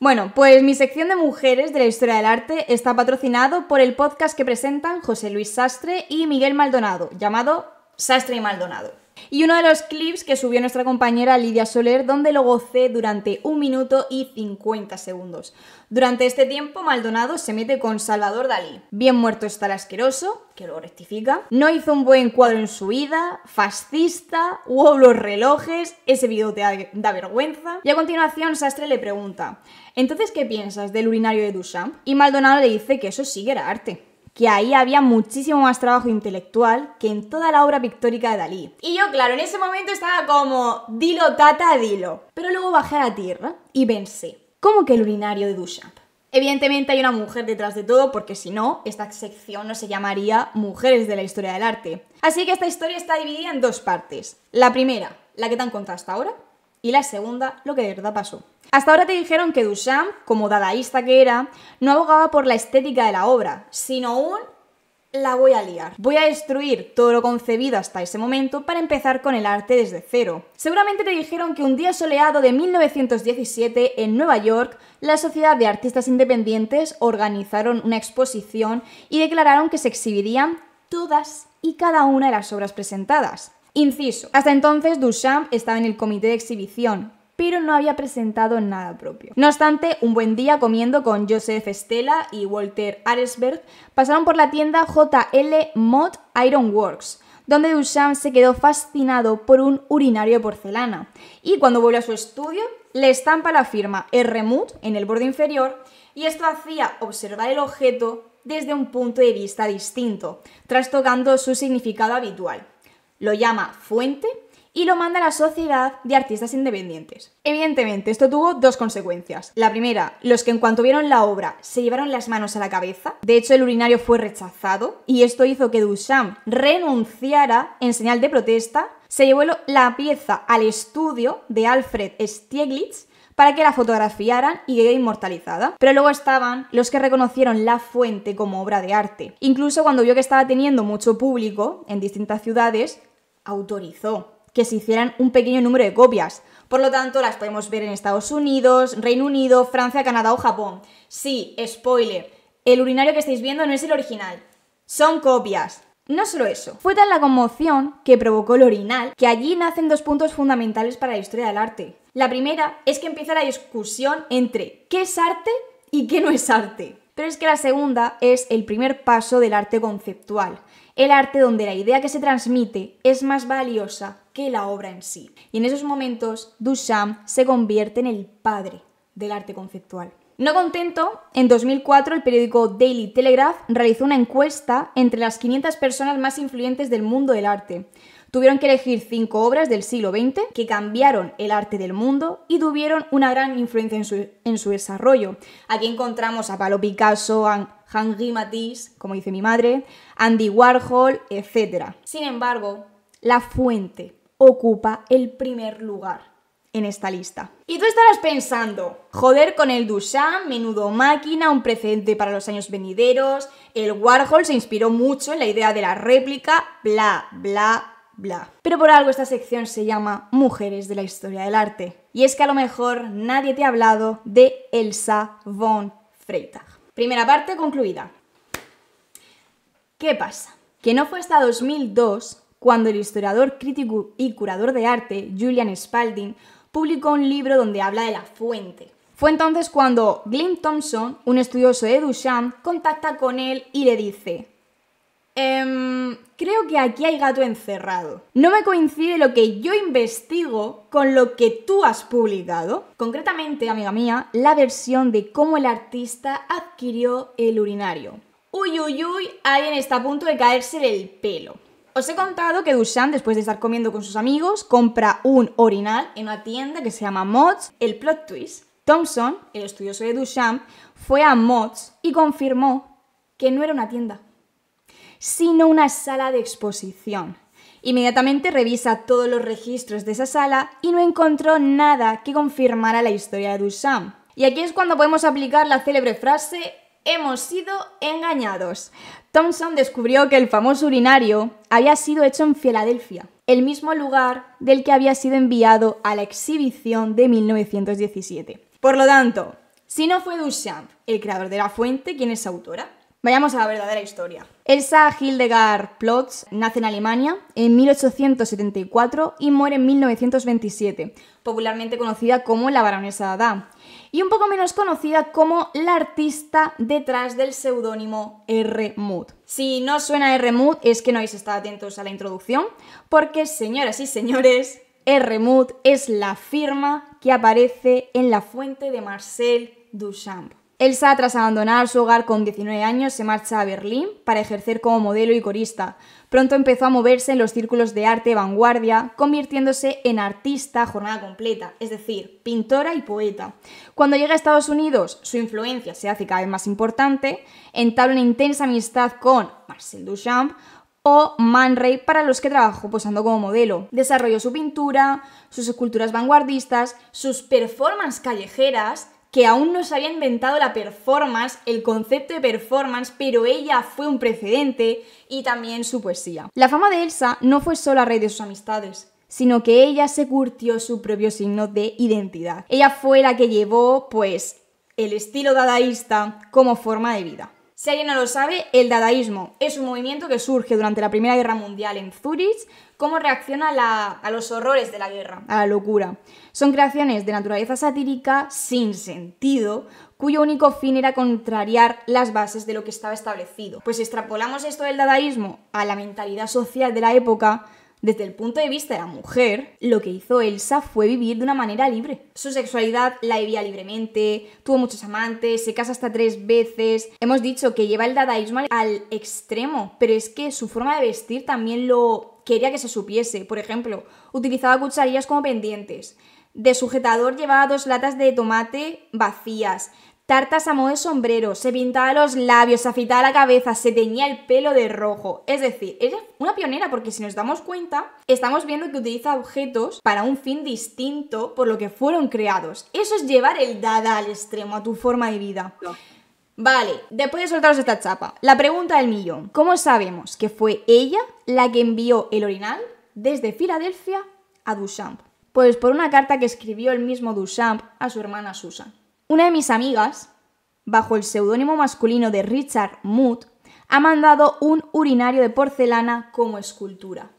Bueno, pues mi sección de mujeres de la historia del arte está patrocinado por el podcast que presentan José Luis Sastre y Miguel Maldonado, llamado Sastre y Maldonado. Y uno de los clips que subió nuestra compañera Lidia Soler, donde lo gocé durante 1 minuto y 50 segundos. Durante este tiempo, Maldonado se mete con Salvador Dalí. Bien muerto está el asqueroso, que luego rectifica. No hizo un buen cuadro en su vida, fascista, wow los relojes, ese vídeo te da vergüenza. Y a continuación Sastre le pregunta, ¿entonces qué piensas del urinario de Duchamp? Y Maldonado le dice que eso sí que era arte, que ahí había muchísimo más trabajo intelectual que en toda la obra pictórica de Dalí. Y yo, claro, en ese momento estaba como, dilo tata, dilo. Pero luego bajé a la tierra y pensé, ¿cómo que el urinario de Duchamp? Evidentemente hay una mujer detrás de todo, porque si no, esta sección no se llamaría Mujeres de la Historia del Arte. Así que esta historia está dividida en 2 partes. La primera, la que te han contado hasta ahora, y la segunda, lo que de verdad pasó. Hasta ahora te dijeron que Duchamp, como dadaísta que era, no abogaba por la estética de la obra, sino un la voy a liar. Voy a destruir todo lo concebido hasta ese momento para empezar con el arte desde cero. Seguramente te dijeron que un día soleado de 1917 en Nueva York, la Sociedad de Artistas Independientes organizaron una exposición y declararon que se exhibirían todas y cada una de las obras presentadas. Inciso. Hasta entonces Duchamp estaba en el comité de exhibición, pero no había presentado nada propio. No obstante, un buen día comiendo con Joseph Stella y Walter Aresberg, pasaron por la tienda J.L. Mott Iron Works, donde Duchamp se quedó fascinado por un urinario de porcelana, y cuando vuelve a su estudio, le estampa la firma R. Mott en el borde inferior, y esto hacía observar el objeto desde un punto de vista distinto, trastocando su significado habitual. Lo llama fuente y lo manda a la Sociedad de Artistas Independientes. Evidentemente, esto tuvo 2 consecuencias. La primera, los que en cuanto vieron la obra se llevaron las manos a la cabeza. De hecho, el urinario fue rechazado y esto hizo que Duchamp renunciara en señal de protesta. Se llevó la pieza al estudio de Alfred Stieglitz para que la fotografiaran y quede inmortalizada. Pero luego estaban los que reconocieron la fuente como obra de arte. Incluso cuando vio que estaba teniendo mucho público en distintas ciudades, autorizó que se hicieran un pequeño número de copias. Por lo tanto, las podemos ver en Estados Unidos, Reino Unido, Francia, Canadá o Japón. Sí, spoiler, el urinario que estáis viendo no es el original, son copias. No solo eso, fue tal la conmoción que provocó el orinal que allí nacen 2 puntos fundamentales para la historia del arte. La primera es que empieza la discusión entre qué es arte y qué no es arte. Pero es que la segunda es el primer paso del arte conceptual, el arte donde la idea que se transmite es más valiosa que la obra en sí. Y en esos momentos, Duchamp se convierte en el padre del arte conceptual. No contento, en 2004 el periódico Daily Telegraph realizó una encuesta entre las 500 personas más influyentes del mundo del arte. Tuvieron que elegir 5 obras del siglo XX que cambiaron el arte del mundo y tuvieron una gran influencia en su desarrollo. Aquí encontramos a Pablo Picasso, a Henri Matisse, como dice mi madre, Andy Warhol, etc. Sin embargo, la fuente ocupa el primer lugar en esta lista. Y tú estarás pensando, joder con el Duchamp, menudo máquina, un precedente para los años venideros, el Warhol se inspiró mucho en la idea de la réplica, bla, bla, bla. Pero por algo esta sección se llama Mujeres de la Historia del Arte. Y es que a lo mejor nadie te ha hablado de Elsa von Freytag. Primera parte concluida. ¿Qué pasa? Que no fue hasta 2002 cuando el historiador, crítico y curador de arte Julian Spalding publicó un libro donde habla de la fuente. Fue entonces cuando Glenn Thompson, un estudioso de Duchamp, contacta con él y le dice: creo que aquí hay gato encerrado. No me coincide lo que yo investigo con lo que tú has publicado. Concretamente, amiga mía, la versión de cómo el artista adquirió el urinario. Uy, uy, uy, alguien está a punto de caerse del pelo. Os he contado que Duchamp, después de estar comiendo con sus amigos, compra un orinal en una tienda que se llama Mott's. El plot twist: Thompson, el estudioso de Duchamp, fue a Mott's y confirmó que no era una tienda, sino una sala de exposición. Inmediatamente revisa todos los registros de esa sala y no encontró nada que confirmara la historia de Duchamp. Y aquí es cuando podemos aplicar la célebre frase: hemos sido engañados. Thompson descubrió que el famoso urinario había sido hecho en Filadelfia, el mismo lugar del que había sido enviado a la exhibición de 1917. Por lo tanto, Si no fue Duchamp, el creador de la fuente, ¿quién es su autora? Vayamos a la verdadera historia. Elsa Hildegard Plotz nace en Alemania en 1874 y muere en 1927, popularmente conocida como la baronesa Ada, y un poco menos conocida como la artista detrás del seudónimo R. Muth. Si no suena R. Muth es que no habéis estado atentos a la introducción, porque, señoras y señores, R. Muth es la firma que aparece en la fuente de Marcel Duchamp. Elsa, tras abandonar su hogar con 19 años, se marcha a Berlín para ejercer como modelo y corista. Pronto empezó a moverse en los círculos de arte vanguardia, convirtiéndose en artista a jornada completa, es decir, pintora y poeta. Cuando llega a Estados Unidos, su influencia se hace cada vez más importante, entabla una intensa amistad con Marcel Duchamp o Man Ray, para los que trabajó posando como modelo. Desarrolló su pintura, sus esculturas vanguardistas, sus performances callejeras, que aún no se había inventado la performance, el concepto de performance, pero ella fue un precedente, y también su poesía. La fama de Elsa no fue solo a raíz de sus amistades, sino que ella se curtió su propio signo de identidad. Ella fue la que llevó, pues, el estilo dadaísta como forma de vida. Si alguien no lo sabe, el dadaísmo es un movimiento que surge durante la Primera Guerra Mundial en Zúrich como reacción a los horrores de la guerra, a la locura. Son creaciones de naturaleza satírica, sin sentido, cuyo único fin era contrariar las bases de lo que estaba establecido. Pues si extrapolamos esto del dadaísmo a la mentalidad social de la época, desde el punto de vista de la mujer, lo que hizo Elsa fue vivir de una manera libre. Su sexualidad la vivía libremente, tuvo muchos amantes, se casa hasta 3 veces. Hemos dicho que lleva el dadaísmo al extremo, pero es que su forma de vestir también lo quería que se supiese. Por ejemplo, utilizaba cucharillas como pendientes. De sujetador llevaba 2 latas de tomate vacías. Tartas a modo de sombrero, se pintaba los labios, se afeitaba la cabeza, se teñía el pelo de rojo. Es decir, ella es una pionera, porque si nos damos cuenta, estamos viendo que utiliza objetos para un fin distinto por lo que fueron creados. Eso es llevar el dada al extremo, a tu forma de vida. No. Vale, después de soltaros esta chapa, la pregunta del millón. ¿Cómo sabemos que fue ella la que envió el orinal desde Filadelfia a Duchamp? Pues por una carta que escribió el mismo Duchamp a su hermana Susan. Una de mis amigas, bajo el seudónimo masculino de Richard Muth, ha mandado un urinario de porcelana como escultura.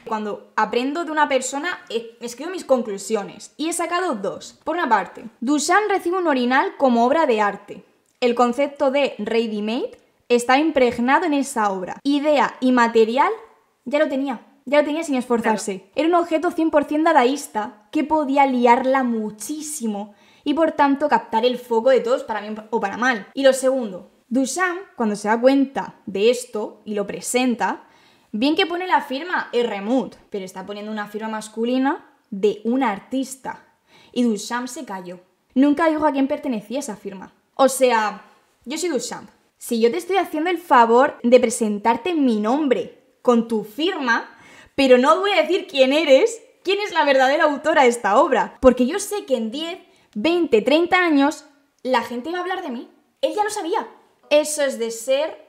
Cuando aprendo de una persona, escribo mis conclusiones y he sacado 2. Por una parte, Duchamp recibe un orinal como obra de arte. El concepto de ready-made estaba impregnado en esa obra. Idea y material ya lo tenía sin esforzarse. Claro. Era un objeto 100% dadaísta que podía liarla muchísimo y por tanto captar el foco de todos para bien o para mal. Y lo segundo, Duchamp, cuando se da cuenta de esto y lo presenta, bien que pone la firma R. Muth, pero está poniendo una firma masculina de un artista. Y Duchamp se calló. Nunca dijo a quién pertenecía esa firma. O sea, yo soy Duchamp. Si yo te estoy haciendo el favor de presentarte mi nombre con tu firma, pero no voy a decir quién eres, quién es la verdadera autora de esta obra. Porque yo sé que en 10, 20, 30 años la gente va a hablar de mí. Él ya lo sabía. Eso es de ser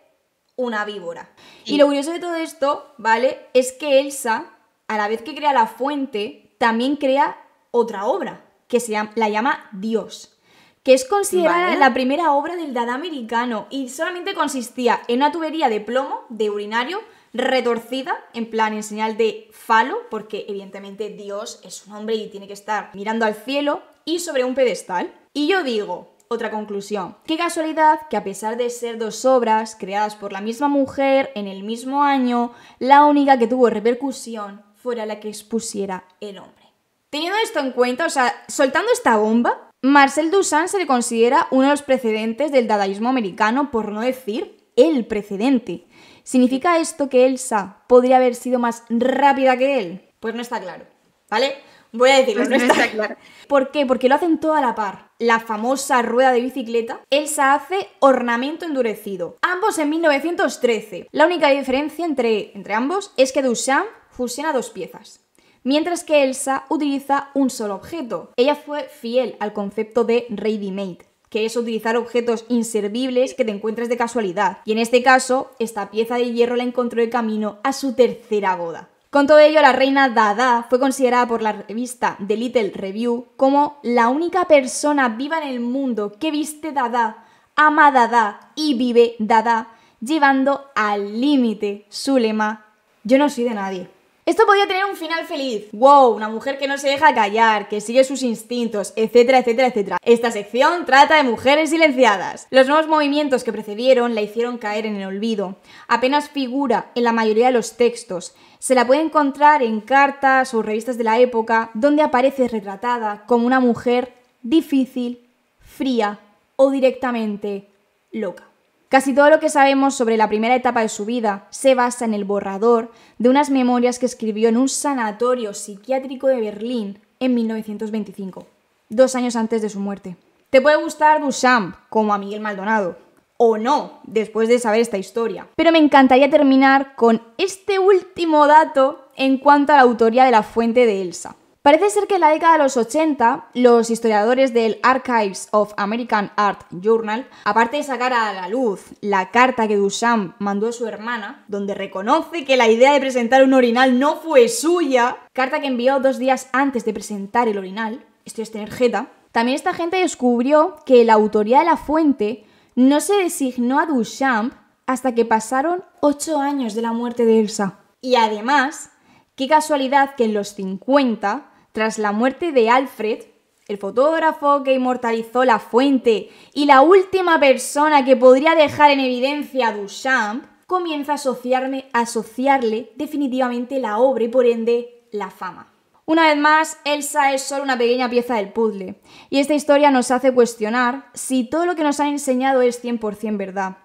una víbora. Sí. Y lo curioso de todo esto, ¿vale? Es que Elsa, a la vez que crea La Fuente, también crea otra obra, que la llama Dios, que es considerada la primera obra del dada americano y solamente consistía en una tubería de plomo, de urinario, retorcida, en plan en señal de falo, porque evidentemente Dios es un hombre y tiene que estar mirando al cielo, y sobre un pedestal. Y yo digo, otra conclusión, qué casualidad que a pesar de ser 2 obras creadas por la misma mujer en el mismo año, la única que tuvo repercusión fuera la que expusiera el hombre. Teniendo esto en cuenta, o sea, soltando esta bomba, Marcel Duchamp se le considera uno de los precedentes del dadaísmo americano, por no decir el precedente. ¿Significa esto que Elsa podría haber sido más rápida que él? Pues no está claro, ¿vale? Voy a decirlo, pues no está claro. ¿Por qué? Porque lo hacen todo a la par. La famosa rueda de bicicleta, Elsa hace ornamento endurecido. Ambos en 1913. La única diferencia entre ambos es que Duchamp fusiona 2 piezas, mientras que Elsa utiliza un solo objeto. Ella fue fiel al concepto de ready-made, que es utilizar objetos inservibles que te encuentres de casualidad. Y en este caso, esta pieza de hierro la encontró de camino a su 3ª boda. Con todo ello, la reina Dada fue considerada por la revista The Little Review como la única persona viva en el mundo que viste Dada, ama Dada y vive Dada, llevando al límite su lema: yo no soy de nadie. Esto podía tener un final feliz. ¡Wow! Una mujer que no se deja callar, que sigue sus instintos, etcétera, etcétera, etcétera. Esta sección trata de mujeres silenciadas. Los nuevos movimientos que precedieron la hicieron caer en el olvido. Apenas figura en la mayoría de los textos. Se la puede encontrar en cartas o revistas de la época, donde aparece retratada como una mujer difícil, fría o directamente loca. Casi todo lo que sabemos sobre la primera etapa de su vida se basa en el borrador de unas memorias que escribió en un sanatorio psiquiátrico de Berlín en 1925, 2 años antes de su muerte. Te puede gustar Duchamp, como a Miguel Maldonado, o no, después de saber esta historia. Pero me encantaría terminar con este último dato en cuanto a la autoría de la fuente de Elsa. Parece ser que en la década de los 80, los historiadores del Archives of American Art Journal, aparte de sacar a la luz la carta que Duchamp mandó a su hermana, donde reconoce que la idea de presentar un orinal no fue suya, carta que envió 2 días antes de presentar el orinal, esto es tener jeta, también esta gente descubrió que la autoría de la fuente no se designó a Duchamp hasta que pasaron 8 años de la muerte de Elsa. Y además, qué casualidad que en los 50... tras la muerte de Alfred, el fotógrafo que inmortalizó la fuente y la última persona que podría dejar en evidencia a Duchamp, comienza a asociarle definitivamente la obra y por ende la fama. Una vez más, Elsa es solo una pequeña pieza del puzzle, y esta historia nos hace cuestionar si todo lo que nos han enseñado es 100% verdad.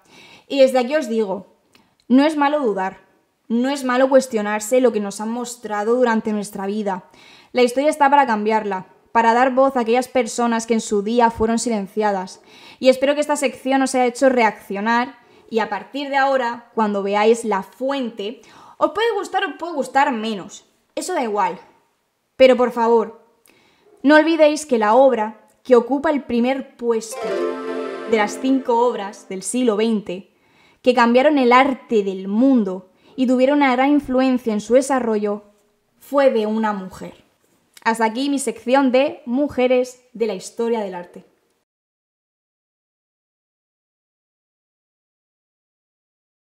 Y desde aquí os digo, no es malo dudar, no es malo cuestionarse lo que nos han mostrado durante nuestra vida. La historia está para cambiarla, para dar voz a aquellas personas que en su día fueron silenciadas. Y espero que esta sección os haya hecho reaccionar y a partir de ahora, cuando veáis la fuente, os puede gustar o puede gustar menos. Eso da igual. Pero por favor, no olvidéis que la obra que ocupa el primer puesto de las 5 obras del siglo XX que cambiaron el arte del mundo y tuvieron una gran influencia en su desarrollo fue de una mujer. Hasta aquí mi sección de mujeres de la historia del arte.